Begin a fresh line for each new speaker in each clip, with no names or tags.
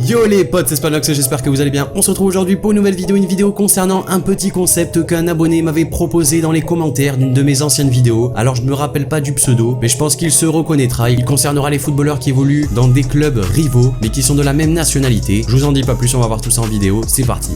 Yo les potes, c'est Spanox et j'espère que vous allez bien. On se retrouve aujourd'hui pour une nouvelle vidéo, concernant un petit concept qu'un abonné m'avait proposé dans les commentaires d'une de mes anciennes vidéos. Alors je ne me rappelle pas du pseudo, mais je pense qu'il se reconnaîtra. Il concernera les footballeurs qui évoluent dans des clubs rivaux, mais qui sont de la même nationalité. Je vous en dis pas plus, on va voir tout ça en vidéo, c'est parti.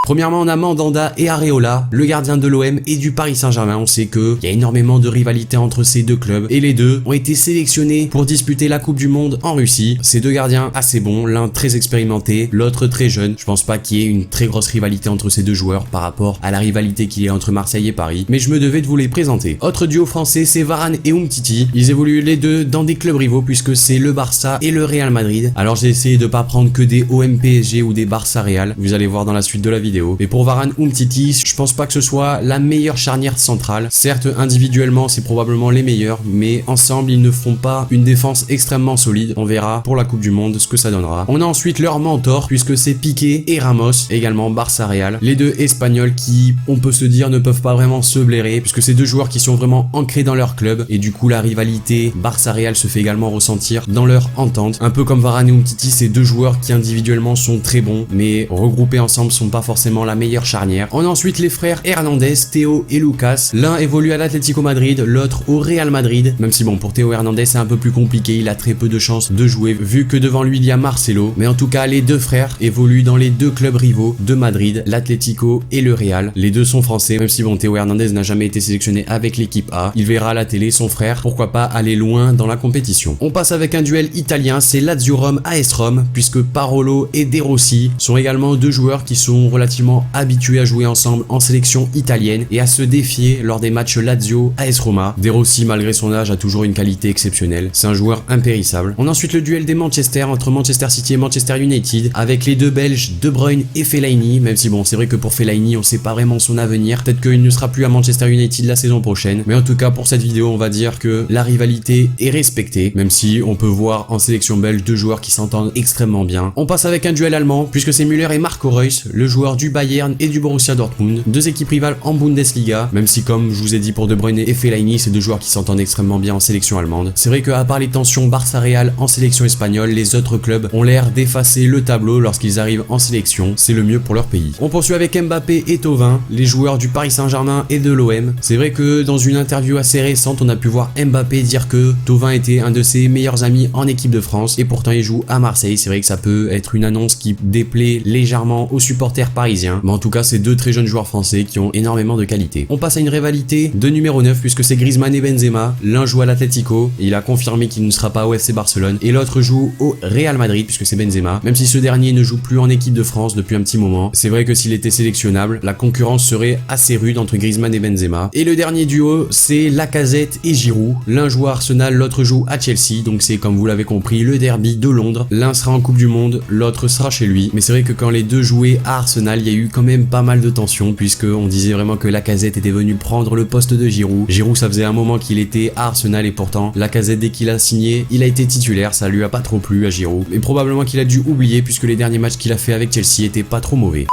Premièrement, on a Mandanda et Areola, le gardien de l'OM et du Paris Saint-Germain. On sait qu'il y a énormément de rivalité entre ces deux clubs et les deux ont été sélectionnés pour disputer la Coupe du Monde en Russie. Ces deux gardiens assez bons, l'un très expérimenté, l'autre très jeune. Je pense pas qu'il y ait une très grosse rivalité entre ces deux joueurs par rapport à la rivalité qu'il y a entre Marseille et Paris, mais je me devais de vous les présenter. Autre duo français, c'est Varane et Umtiti. Ils évoluent les deux dans des clubs rivaux puisque c'est le Barça et le Real Madrid. Alors j'ai essayé de pas prendre que des OM PSG ou des Barça Real. Vous allez voir dans la suite de la vidéo. Mais pour Varane Umtiti, je pense pas que ce soit la meilleure charnière centrale. Certes, individuellement, c'est probablement les meilleurs, mais ensemble, ils ne font pas une défense extrêmement solide. On verra pour la Coupe du Monde ce que ça donnera. On a ensuite leur mentor, puisque c'est Piqué et Ramos, également Barça Real. Les deux Espagnols qui, on peut se dire, ne peuvent pas vraiment se blairer, puisque c'est deux joueurs qui sont vraiment ancrés dans leur club, et du coup, la rivalité Barça Real se fait également ressentir dans leur entente. Un peu comme Varane et Umtiti, c'est deux joueurs qui individuellement sont très bons, mais regroupés ensemble sont pas forcément la meilleure charnière. On a ensuite les frères Hernandez, Théo et Lucas. L'un évolue à l'Atlético Madrid, l'autre au Real Madrid. Même si bon, pour Théo Hernandez c'est un peu plus compliqué, il a très peu de chances de jouer vu que devant lui il y a Marcelo. Mais en tout cas, les deux frères évoluent dans les deux clubs rivaux de Madrid, l'Atlético et le Real. Les deux sont français, même si bon, Théo Hernandez n'a jamais été sélectionné avec l'équipe A. Il verra à la télé son frère, pourquoi pas aller loin dans la compétition. On passe avec un duel italien, c'est Lazio Rome AS Rome, puisque Parolo et De Rossi sont également deux joueurs qui sont relativement habitués à jouer ensemble en sélection italienne et à se défier lors des matchs Lazio AS Roma. De Rossi, malgré son âge, a toujours une qualité exceptionnelle. C'est un joueur impérissable. On a ensuite le duel des Manchester entre Manchester City et Manchester United avec les deux Belges De Bruyne et Fellaini, même si bon, c'est vrai que pour Fellaini, on sait pas vraiment son avenir. Peut-être qu'il ne sera plus à Manchester United la saison prochaine. Mais en tout cas, pour cette vidéo, on va dire que la rivalité est respectée, même si on peut voir en sélection belge deux joueurs qui s'entendent extrêmement bien. On passe avec un duel allemand, puisque c'est Müller et Marco Reus, le joueur du Bayern et du Borussia Dortmund, deux équipes rivales en Bundesliga, même si comme je vous ai dit pour De Bruyne et Fellaini, c'est deux joueurs qui s'entendent extrêmement bien en sélection allemande. C'est vrai qu'à part les tensions Barça-Real en sélection espagnole, les autres clubs ont l'air d'effacer le tableau lorsqu'ils arrivent en sélection, c'est le mieux pour leur pays. On poursuit avec Mbappé et Thauvin, les joueurs du Paris Saint-Germain et de l'OM. C'est vrai que dans une interview assez récente, on a pu voir Mbappé dire que Thauvin était un de ses meilleurs amis en équipe de France et pourtant il joue à Marseille. C'est vrai que ça peut être une annonce qui déplaît légèrement aux supporters parisiens, mais en tout cas c'est deux très jeunes joueurs français qui ont énormément de qualité. On passe à une rivalité de numéro 9 puisque c'est Griezmann et Benzema. L'un joue à l'Atlético et il a confirmé qu'il ne sera pas au FC Barcelone et l'autre joue au Real Madrid puisque c'est Benzema. Même si ce dernier ne joue plus en équipe de France depuis un petit moment, c'est vrai que s'il était sélectionnable, la concurrence serait assez rude entre Griezmann et Benzema. Et le dernier duo, c'est Lacazette et Giroud. L'un joue à Arsenal, l'autre joue à Chelsea, donc c'est comme vous l'avez compris le derby de Londres. L'un sera en Coupe du Monde, l'autre sera chez lui. Mais c'est vrai que quand les deux jouaient à Arsenal, il y a eu quand même pas mal de tensions puisque on disait vraiment que Lacazette était venu prendre le poste de Giroud. Giroud, ça faisait un moment qu'il était à Arsenal et pourtant Lacazette, dès qu'il a signé, il a été titulaire, ça lui a pas trop plu à Giroud. Mais probablement qu'il a dû oublier puisque les derniers matchs qu'il a fait avec Chelsea étaient pas trop mauvais.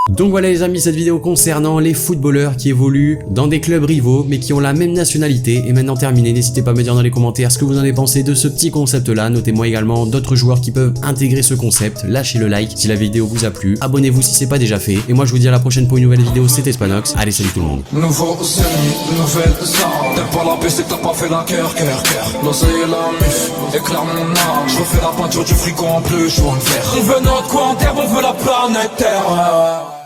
Donc voilà les amis, cette vidéo concernant les footballeurs qui évoluent dans des clubs rivaux mais qui ont la même nationalité est maintenant terminée. N'hésitez pas à me dire dans les commentaires ce que vous en avez pensé de ce petit concept là. Notez-moi également d'autres joueurs qui peuvent intégrer ce concept. Lâchez le like si la vidéo vous a plu. Abonnez-vous si c'est pas déjà fait. Et moi je vous dis à la prochaine pour une nouvelle vidéo. C'était Spanox. Allez, salut tout le monde.
Nouveau ennemi, nouvelle ça. T'aimes pas la paix, c'est que t'as pas fait la cœur. L'oseille et la mif, éclaire mon âme. Je refais la peinture du frigo en bleu, jaune, vert. On veut notre coin en terre, on veut la planète Terre.